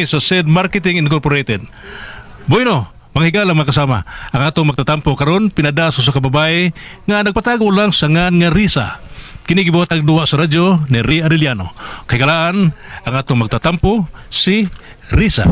sa SED Marketing Incorporated. Bueno, mga higala mga kasama, ang atong magtatampo karon pinadaso sa kababay nga nagpatago lang sa ngan nga Risa. Kini gibuhat ang duwa sa radyo ni Ria Arellano. Kay kalaan, ang atong magtatampo si Risa.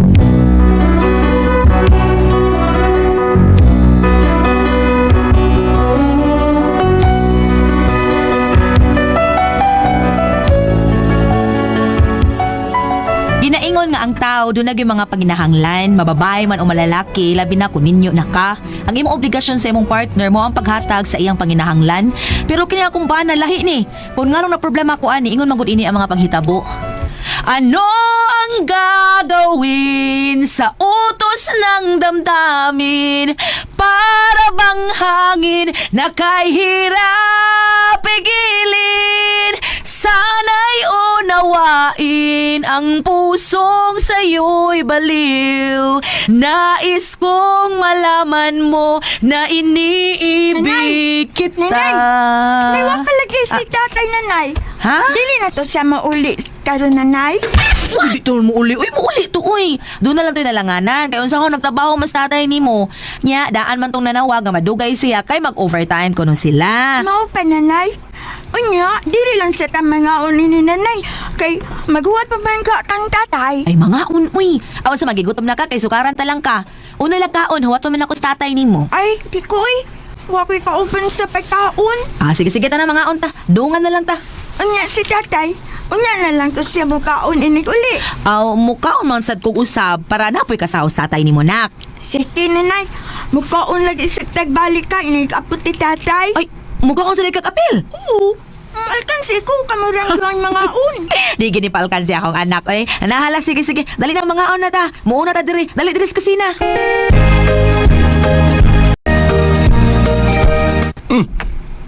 Ginaingon nga ang tao doon yung mga paginahanglan, mababay man o malalaki, labi na kung ninyo na ka. Ang imong obligasyon sa imong partner mo ang paghatag sa iyang panginahanglan. Pero kini akong bana lahi ni. Kung nga nung na problema ko ani, ingon magud ini ang mga panghitabo. Ano ang gagawin sa utos ng damdamin? Para bang hangin na kay hirap pigilin? Sana'y unawain ang pusong sa'yo'y baliw. Nais kong malaman mo na iniibig kita. Nanay, palagi si tatay, nanay. Ha? Dili na to siya mauli karon, nanay. Uy, dito mo uli. Uy, mauli to, uy. Doon na lang to nalanganan. Kaya unsa ko nagtrabaho mas tatay ni mo. Nya, daan man tong nanawag nga madugay siya kay mag-overtime kuno sila. Mao pa, nanay. Unya, dili lang sa tamang ngaon ni nanay. Kay maghuwat pa man ka kang tatay. Ay, mga uy. Awan sa magigutom na ka, kay sukaran talang ka. Una lang kaon, huwat man ako sa tatay ni mo. Ay, di ko Wako'y ka-open sa pagkaon. Sige, ta na mga unta. Dungan na lang ta. Unya si tatay. Unya na lang to siya mukaon inig uli. Mukaon man sad kong usab para napoy kasaos tatay ni mo nak. Sige, nanay. Mukaon lagi sa tagbalik ka inig apot ti tatay. Ay, mukaon sa likak-apil. Oo. Alkansi ko kamurang lang mga un. Di gini pa alkansi akong anak. Ay, nahala, sige. Dali na mga on na ta. Muuna ta diri. Dali diri sa kusina.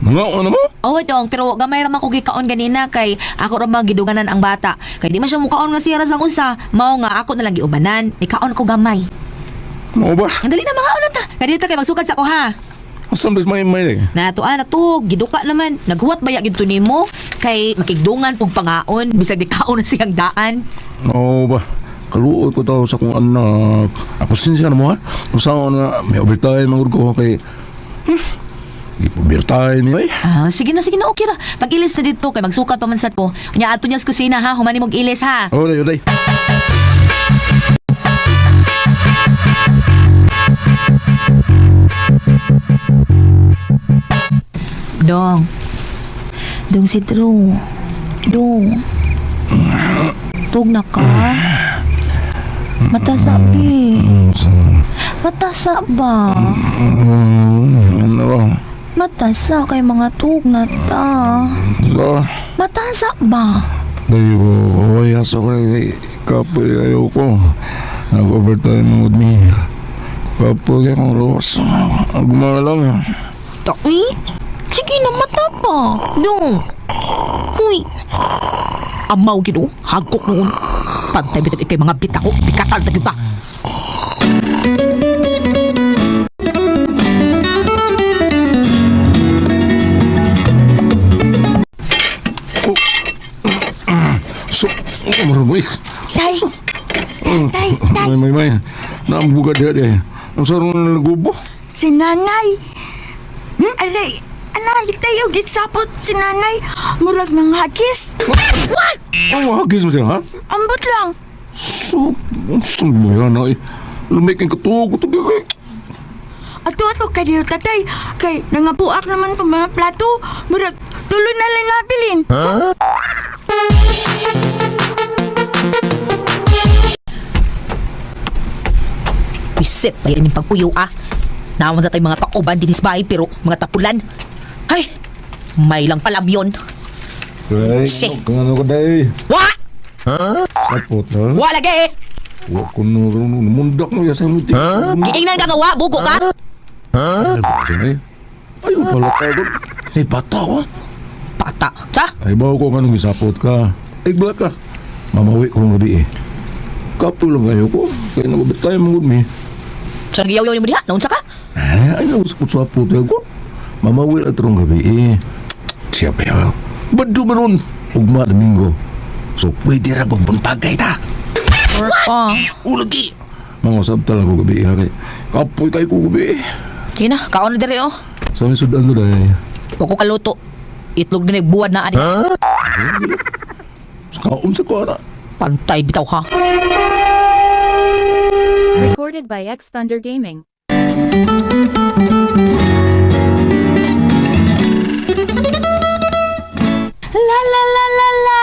Mga ano mo? Oo, dong, pero gamay raman ko gikaon ganina kay ako ra magiduganan ang bata. Kay di man siya mukaon nga siya sang usa. Mao nga ako na lang giubanan. Ikaon ko gamay. Mo ba? Ang dali na mga on na ta. Kay dito kay magsugad sa ko ha. Asam bis may Natuan na to, giduka naman. Naghuwat baya gito nimo kay makigdungan pug pangaon bisag di kaon na siyang daan. Mo ba? Kaluoy ko tao sa kong anak. Ako sinsya na mo ha? Usaon nga may overtime ang ko kay overtime eh. Sige na, okay ra. Pag-ilis na dito kay magsukat pa man sad ko. Nya ato niya sa kusina ha, humani mog ilis ha. Oday. Dong si Drew. Dong. Tug na ka. Matasa Matasa ba? Ano ba? Matasa kay mga tug na ta. Matasa ba? Dayo, wayas ako kay kapoy ayoko. Nag-overtime mo with me. Kapoy kay kong Ross. Gumalang. Uy, sige na mata pa. Dong. Uy. Amaw gino, hagkok noon. Pantay bitag ikay mga bitako, pikatal na kita. So, maroon Tay. May. Naambuga dia. Ang sarong nalagubo. Si nanay. Aray, anay, tayo gisapot si nanay. Murag ng hagis. Ang hagis mo siya, ha? Ambot lang. So, mo yan, ay. Lumikin ka to, kay. Ato kadiyo tatay. Kay nangabuak naman itong mga plato. Murag, tuloy na lang nabilin. Pisit pa yan yung pagpuyo Naman na tayo mga kauban dinis bahay pero mga tapulan. Ay, may lang palam yun. Day, Shit. ano ka, day? Wa! Sapot, ha? Wa lagi! Wa ko mundak mo yan sa mitik. Giingnan ka nga wa, buko ka! Ayaw pala ka doon. Ay, bata ko. Pata, sa? Ay, bawa ko nga isapot ka. Iglat ka. Mamawi ko ng gabi eh. Kapo lang ayaw ko. Kaya nagabitay mo gud mi. Saan giyaw-yaw mo diha? Naunsa ka? Ay, nausapot-sapot ko. Mamawi at rong gabi eh. Siya pa yaw. Bado ba ron? Ugma Domingo. So, pwede ra magbuntagay ta. Ulagi. Mangusap talaga ko gabi ha kay. Kapoy kay ko gabi. Kina, kaon na dire oh. Sa may sudan to dahil. Huwag ko kaluto. Itlog na nagbuwad na adi. Sa kaon sa ko na. Pantay bitaw ha. Recorded by X Thunder Gaming. La la la la la.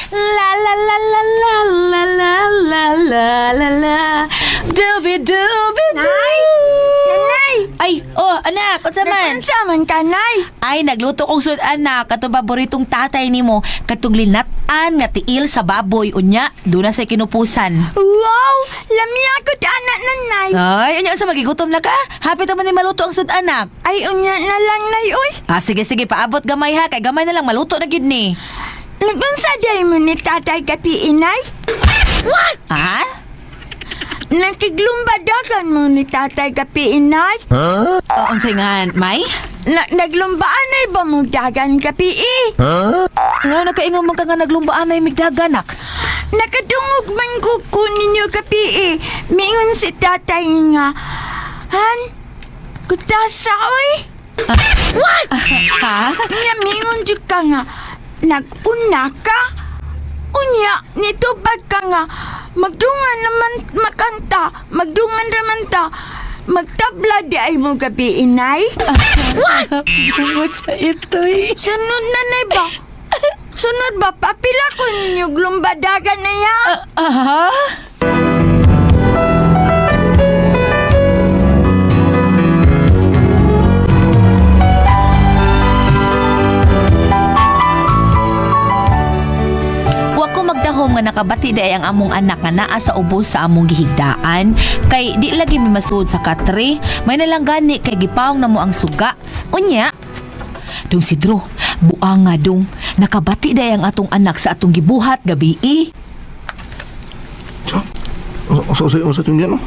La la la la la la la la la la la. Dooby dooby doo. Nanay! Ay, oh anak, unsa man? Nakunsa man ka, Nay? Ay, nagluto kong sud anak, katong paboritong tatay nimo, katong linat-an nga tiil sa baboy unya, do na sa kinupusan. Wow! Lamia ko ta anak nanay. Ay, unya sa magigutom na ka? Hapit naman ni maluto ang sud anak. Ay, unya na lang, Nay, oy. Ah, sige sige, paabot gamay ha, kay gamay na lang maluto na gyud ni. Nagunsa day mo ni tatay kapi, Inay? Ha? Nakiglumba-dagan mo ni tatay kapi, Inay? O, unsay nga, May? Naglumbaan ay ba mo dagan kapi, Nga nakaingon man ka nga naglumbaan ay migdaganak. Nakadungog man ko ninyo kapi, Mingon si tatay nga, Han, kutasa, oy. Ha? Nga mingon di ka nga, nag-una ka? Unya, nito bag ka nga, magdungan naman makanta, magdungan naman ta, magtabla di ay mo gabi, Inay? Bungod sa ito'y. Sunod na na ba? Sunod ba? Papila ko ninyo glumbadagan na ya? Aha? Wa ko magdahom nga nakabati day ang among anak nga naa sa ubos sa among gihigdaan kay di lagi mi masuod sa katre may nalang gani kay gipawong namo ang suga unya dong sidro buang nga dong nakabati day ang atong anak sa atong gibuhat gabi So, sa itong yan, no?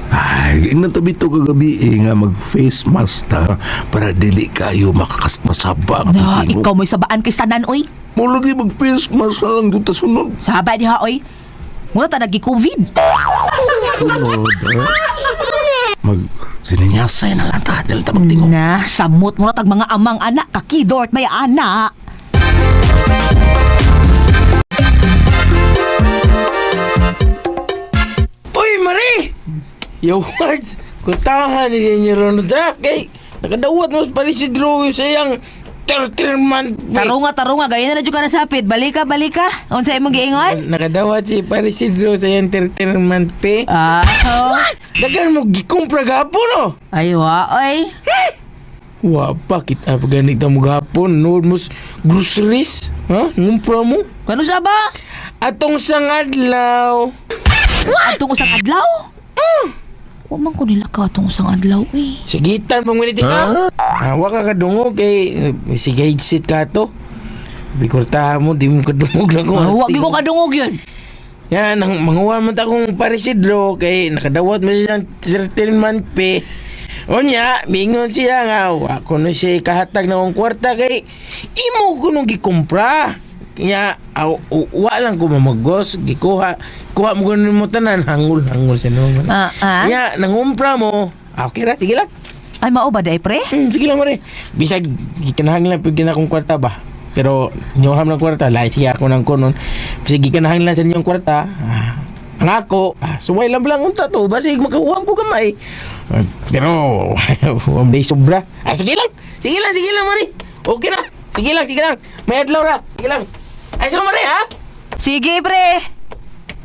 Ay, inantabi ito kagabi nga mag-face mask ta para dili kayo makakasmasaba. na ikaw mo'y sabaan kay tanan oy Mo lagi mag-face mask na lang yung tasunod. sabay diha oy muna ta nagi-covid Sunod, Mag-sininyasay na lang ta. Dahil ta magtingog. na samot muna tag mga amang anak kakidort may anak. Uy, Marie! Yo, words! Kutahan ni niya ron sa kay nakadawat mo pa rin si Drew sa iyang 13-month Tarunga gaya na jud ka nasapit balika unsa imong giingon. Nakadawat si pa rin si Drew sa iyang 13-month pay. Ah, Dagan mo gikumpra gapon, no? ay wa oy. Wa pa kita paganita mo gapon. Nood mo groceries. Ha? Ngumpra mo? Kano sa ba? Atong sangadlaw. Atong usang adlaw? Wa man ko nila ka atong usang adlaw eh. Sigitan pang minute ka. Wa ka kadungog kay sige sit ka to. Bikurta mo, di mo kadungog lang ko. Wa gyud ko kadungog yun. Yan, ang manguha mo ta kong parisidro kay nakadawat mo siyang 13-month pay. Onya, mingon siya nga, ako na siya kahatag na kong kwarta kay imo ko nung gikumpra. Kaya, wa lang ko mamagos, kuha mo ganun mo tanan, hangul siya naman. Kaya, nangumpra mo, okay ra, sige lang. Ay mao ba day pre? Sige lang, Mare. Bisag, gikanahang lang pag akong kwarta ba? Pero, nyoham ng kwarta, lahat sige ako ng kunon. Bisag, gikanahang lang sa inyong kwarta, ang ako, suway lang unta to, basig makahuam ko kamay. Pero, huwag day sobra. Sige lang, Mare. Okay na, sige lang. May adlaw ra, sige lang. Ay, sige, Mare, ha? Sige pre.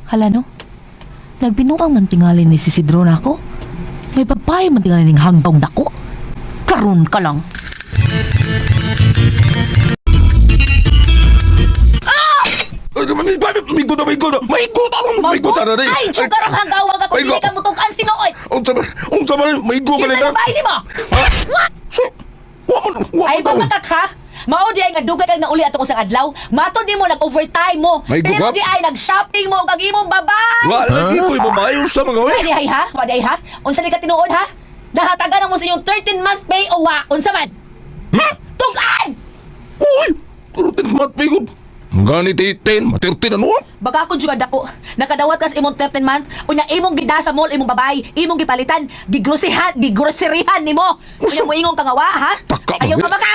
Hala no. Nagbinuang mantingali ni si Sidro nako. May babae mantingali ning hanggaw nako. Karon ka lang. Maigo ta na rin. Ay, sugar ang hanggawa ka kung hindi ka mutukan sinuoy. Unsa man, maigo ka Isa nila. babae ni mo. Ay, pamakak ha? Mao di ay nga dugay kag nauli ato usang adlaw. Mato di mo nag-overtime mo. May Pero gugap? di ay nag-shopping mo kag imong babae. Wa lagi ko'y babae sa mga we. Wadi ay ha? Wadi ay ha? Unsa di ka tinuod ha? Nahatagan na mo sa inyong 13-month pay o wa? Unsa man? Ha? Tugan! Uy! Pero tinmat pigod. Gani titin, matirtin ano? Baka ako jugad ako. Nakadawat kas imong 13 month, unya imong gida sa mall imong babae, imong gipalitan, gigroserihan nimo. Unya mo ingong kangawa, ha? Taka, Ayaw ka babe. maka.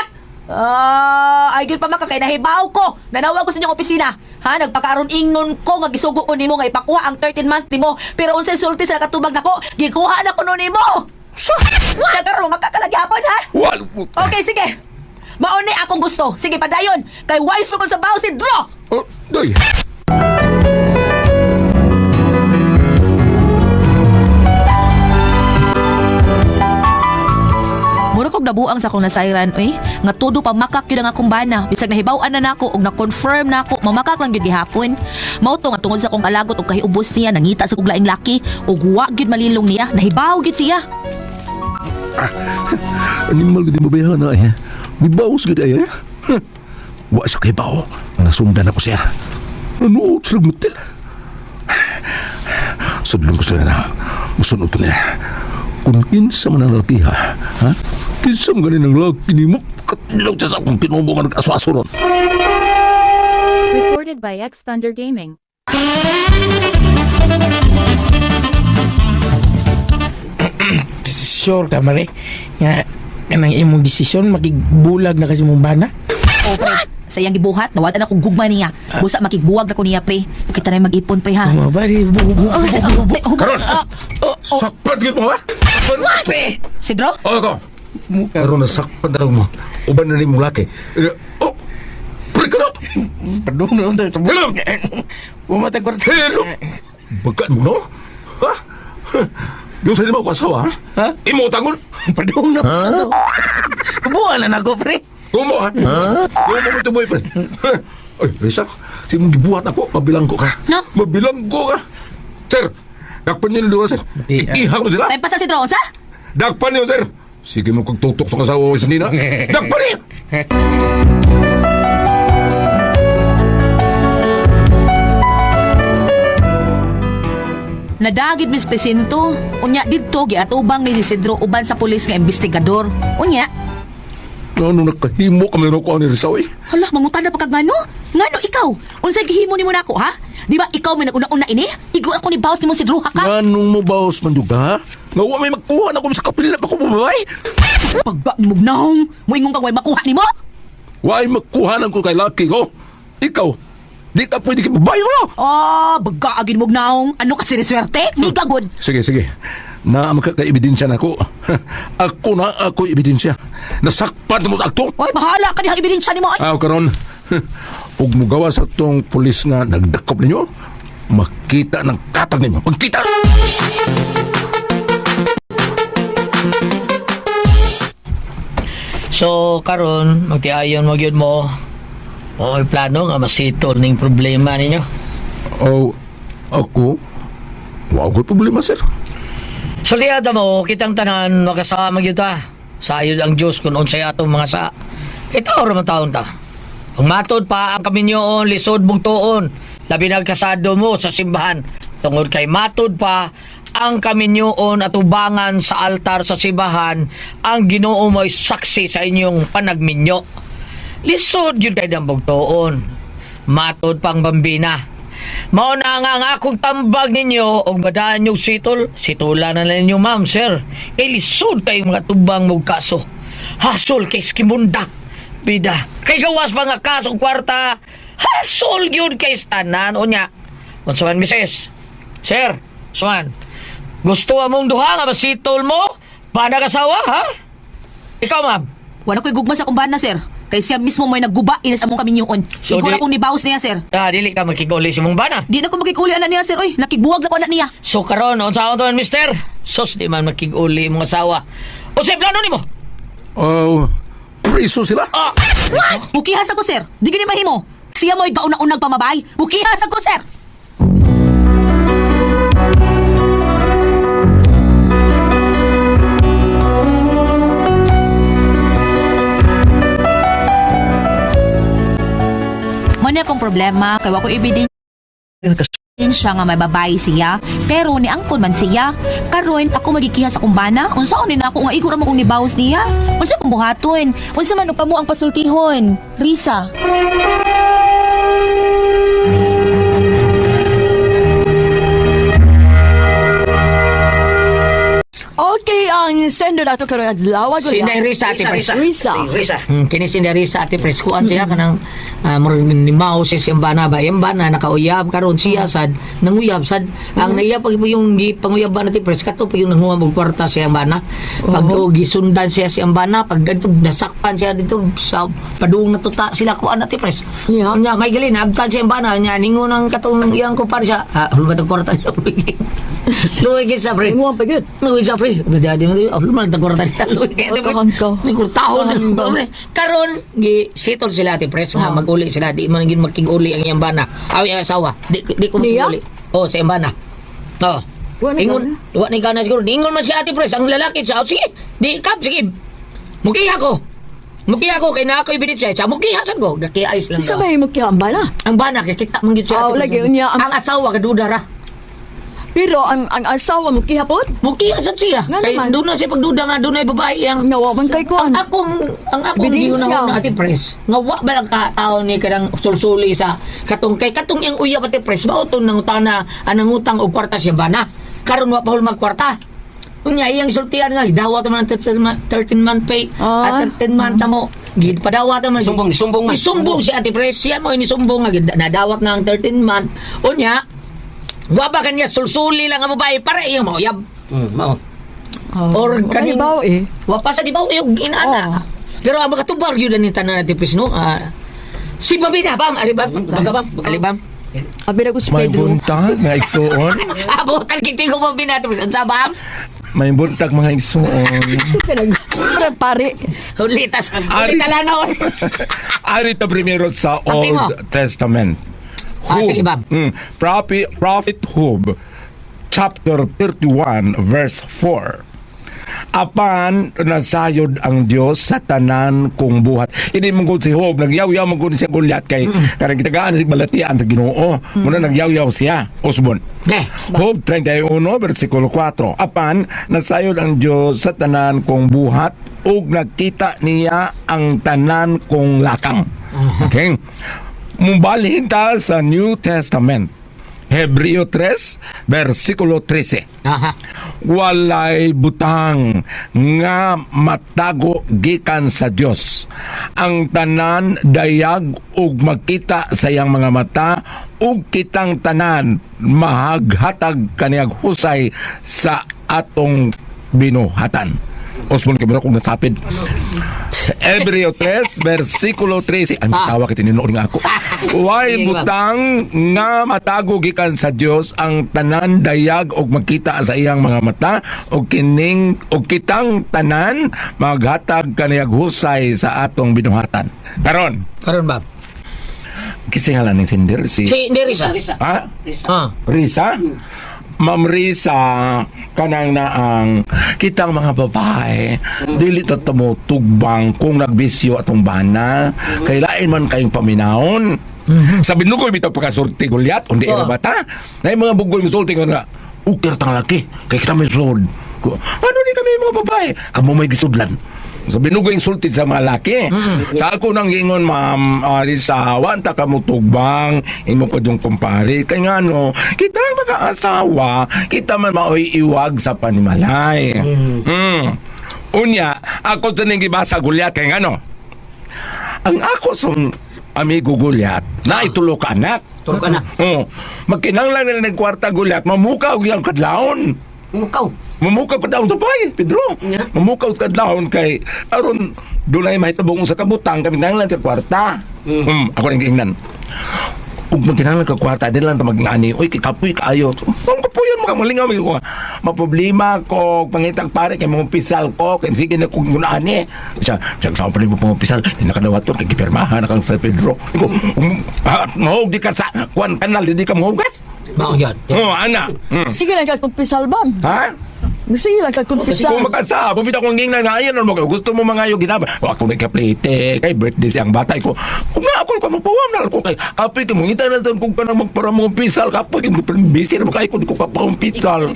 Ay gyud pa maka kay nahibaw ko. Nanawag ko sa inyong opisina. Ha, nagpakaaron ingnon ko nga gisugo ko nimo nga ipakuha ang 13 months nimo. Pero unsay sulti sa nakatubag nako, gikuha na ko no nimo. Sa? Nagkaroon makakalagyapon, ha? Wal. Okay, sige. Mauni akong gusto. Sige, padayon. Kay wise ko sa baho si Dro. Oh, day. Mura kog nabuang sa akong nasayran, oy. Nga todo pa makak yun ang akong bana. Bisag nahibaw-an na nako og na-confirm na ako, mamakak lang yun gihapon. Mao to nga tungod sa akong alagot og kahiubos niya, nangita sa kong laing laki, og wa gyud malilong niya, nahibaw gyud siya. Animal gud mo bayahan na eh. May bawas gud ay. Wa sa kay bao. Nasundan ako siya. Ano sulog mutil. Sudlong ko sila na. Musunod ko nila. Kung kinsa man ang lalaki ha? Kinsa man ganin ang lalaki ni mo? Katilaw siya sa akong pinubo nga nag-aswaso ron. Recorded by X Thunder Gaming. Sure ka, Mare? Nga, kanang imong desisyon, makigbulag na kasi mong bana? O pre, sa iyang gibuhat, nawatan akong gugma niya. Busa makigbuwag na ko niya pre. Kita na mag-ipon pre ha. Mga bari, Karon! Sakpat gud mo ha? Pre! Si Dro? O ako! Karon nasakpan na mo. Uban na ni mong laki. Oh! Pre ka na! Pardon na ito. Hello! Pumatag kwarta. Hello! Bagaan mo no? Ha? Yung sa lima ko asawa ha? Imo tangon? Pardon na ito. Kubuhan na ako, pre. Kumo ha? Kumo mo ito boyfriend. Ay, Risa, si mong gibuhat ako, mabilanggo ka. No? Mabilanggo ka. Sir, dakpan niyo doon, sir. Di, Ihang mo sila. Time pa sa si Dro, sa? Dakpan niyo, sir. Sige mo kagtutok sa kasawa sa nina. Dakpan niyo! Nadagid mis presinto. Unya didto giatubang ni si Sidro uban sa pulis nga investigador. Unya, Ano nakahimo kami na ko ni Risa, eh? hala mangutan na pa kag ngano? Ngano ikaw? Unsay gihimo nimo nako ha? Di ba ikaw may naguna-una ini? Igo ako ni bawas nimo si Sidro ha ka? Anong mo baos man juga? Nga wa may magkuha na ko sa kapila pa ko babay. Pagba ni mugnahong, moingon kag way makuha nimo? Wa ay magkuha na ko kay laki ko. Ikaw, di ka pwede kay babae mo. Baga agin mugnahong. Ano ka siniswerte? Ni kagod. Sige, sige. Na makaka-ebidensya na ako. Ako na ako ebidensya. Nasakpan mo sa akto. Oy, bahala ka nihang ebidensya nimo ay. Karon, ug mugawa sa tong pulis nga nagdakop ninyo, makita ng katag ninyo. Magkita! So karon magtiayon mo gyud mo. Oy plano nga masitol ning problema ninyo. Oh, ako? Wa ko problema, sir. Suliada mo kitang tanan makasama gyud ta. Sayod ang Dios kun unsay atong mga sa. Ito ra man taon ta. Ang matod pa ang kaminyoon lisod mong tuon. Labi na kasado mo sa simbahan. Tungod kay matod pa ang kaminyoon at ubangan sa altar sa simbahan ang Ginoo mo'y saksi sa inyong panagminyo. Lisod yun kay dambog tuon. Matod pang bambina. Mao na nga ang akong tambag ninyo og badaan yung situla na ninyo ma'am sir. Lisod kay mga tubang mong kaso. Hasol kay skimunda. Bida, kay gawas mga kasong kwarta. Hasol yun kay stanan o nya. Unsa man misis? Sir, suman. Gusto among duha nga masitol mo? Panag-asawa, ha? Ikaw, ma'am. Wala ko'y gugma sa kumbana, sir. Kay siya mismo mo'y nagguba inis among kaminyoon. So, Igo na di- akong nibawas niya, sir. Dili ka magkiguli si mong bana. Di na ko makikuli anak niya, sir. Oy, nakigbuwag na ko anak niya. So karon, unsa ako to, mister? Sos, di man magkiguli mong asawa. Unsay plano nimo? Oh, preso sila. Mukihas ako, sir. Di gini mahimo. Siya mo'y gauna-unag pamabay. Mukihas ako, sir. Mani akong problema, kaya ako ebidensya nga may babae siya, pero ni angkon man siya. Karon ako magikiha sa kumbana, unsaon ni nako nga igura mo kung nibawas niya. Unsa kong buhaton? Unsa man og kamo ang pasultihon? Risa. Okay, ang sender ato karon adlaw. Si Inday Risa, Ate Pres. Risa. Kini si Inday Risa, Ate Pres. Kuan siya kanang nimaw siya siyang bana ba? Yung bana nakauyab karon siya sad nanguyab sad. Ang naiyab pag yung panguyab ba Ate Pres kato pag yung nanguha og kwarta siya ang bana. Pag gisundan siya siyang bana pag ganito nasakpan siya dito sa padung na tuta sila kuan Ate Pres. Yeah. Nya may gali na abtan siya ang bana nya ningon ang katong iyang kumpare siya. Hulmat ang kwarta siya. Luwi gid sa pre. Mo pa gud. Luwi sa pre. Jadi mo hulmat ang kwarta niya. Luwi kay Ate Pres. Ni kurtahon karon gi sitol sila Ate Pres nga mag-uli sila di man gid magking-uli ang iyang bana. Awi ang asawa. Di ko Niya? mag-uli. Oh, sa iyang bana. Oh. Wa ni Ingon, wa ni gana siguro. Ingon man si Ate Pres ang lalaki sa sige. Di kap sige. Mukiha ko. Mukiha ko kay na ako ibinit siya. Sa mukiha sad ko. Gaki ayos lang. Sa daw. may magkiamba na. Ang bana kay kita man gid siya. Oh, Ate Pres. lagi niya Ang asawa kaduda ra. Pero ang asawa mo kihapon, Mukiha sad siya. Nga Kay naman. doon na siya pagduda nga doon ay babae ang nawa man kay kuan. ang akong Ebidensya. giunahon na Ate Pres nga wa ba lang katao ni kadang sulsuli sa katong kay katong yang uyab Ate Pres mao to nang utana anang utang og kwarta siya bana karon wa pa hul magkwarta unya iyang sultian nga dawat man 13 month pay Ah. at 13 month mo gid padawat man sumbong si Ate Pres siya mo ini sumbong nga gid nadawat na ang 13 month unya wa ba kanya sulsuli lang ang babae para iyang mauyab mao or kaning Kanibaw eh. wa pa sa dibaw yung inaana. Pero ang makatubar yun ni tanan natin Pres no. Si Babina bam, alibam, alibam. Abi na ko si May Pedro. buntag nga igsuon. Abo kan kiti ko Babina Pres unsa bam? May buntag mga igsuon. Pare. Ulitas, Ari. ulitalanon. Ari ta primero sa Kapingo. Old Testament. Sige, Bab. Prophet Hub, chapter 31, verse 4. Apan nasayod ang Dios sa tanan kong buhat. Ini mong si Hob, nagyaw-yaw mong siya Goliath kay karang gitagaan sa balatian sa Ginoo. Muna nagyaw-yaw siya. Osbon. Hob 31 versikulo 4. Apan nasayod ang Dios sa tanan kong buhat ug nakita niya ang tanan kong lakang. Okay. Mumbalhin ta sa New Testament. Hebreo 3 versikulo 13. Aha. Walay butang nga matago gikan sa Dios. Ang tanan dayag ug magkita sa iyang mga mata ug kitang tanan mahaghatag kaniyang husay sa atong binuhatan. Osmon kay kung nasapid. Hebreo 3 versikulo 13. Ang tawa kay tinuod nga ako. Way butang nga matago gikan sa Dios ang tanan dayag og magkita sa iyang mga mata og kitang tanan maghatag kaniyang husay sa atong binuhatan. Karon, Bab. kisingalan ning sindir si Derisa. ha? Ah. Risa? Ma'am Risa, kanang na ang kitang mga babae, dili ta tugbang kung nagbisyo atong bana, kay lain man kayong paminahon. Sa binugoy bitaw pagkasulti Goliath, undi Oh. era bata. Na mga bugoy musulti nga ukir tang laki, kay kita may sword. Ano di kami mga babae? Kamu may gisudlan. Sa binugoy sulti sa mga laki. Sa ako nang gingon, Ma'am Risa, wanta ka mo tugbang, imo pa yung kumpare. Kaya nga no, kita ang mag-aasawa, kita man maoy iwag sa panimalay. Unya, ako sa nang gibasa Goliath, kaya nga no, ang ako sa amigo Goliath, na itulo ka anak. Tulog ka na. Magkinanglan na nagkwarta Goliath, mamukaw yung kadlaon. Mukaw. Mamukaw ka daw ito pa Pedro. Mamukaw ka daw kay aron dunay mahitabong sa kabutang kami nanglan sa kwarta. Ako rin giingnan. Ug magkinanglan ka kwarta din lang ta magngani. Oy kikapoy kaayo. Ang kapuyon mo ka malingaw ko. Maproblema ko pangitag pare kay mga pisal ko kay sige na kung gunani. Siya sa pa mo pang pisal di nakadawat to kay gipirmahan kang sa Pedro. Ko mahog di ka sa kwan kanal di ka mahugas. Mao yan. Ana. Sige lang kag pisalban. Ha? Sige lang kag pisal. Kung mag-asa, pumita kong ging na ngayon, gusto mo mga yung ginaba. O ako nagka-plate, kay birthday siyang batay ko. Kung nga ako, kamapawam na ako kay kapoy, kung ngita na doon kung ka na magpara mong pisal, kapoy, busy na kayo kung kapawang pisal.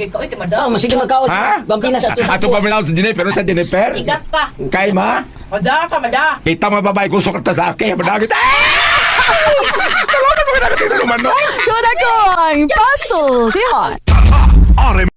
Sige magkaon. Ha? Bambina sa Ato pa milaw sa Jennifer, sa Jennifer? Igat pa. Kay ma? Mada ka, mada. Kita mga babae ko sukat sa laki, madagit. Talo na mga nakatira naman, no? Yun ako ang puzzle. Yan.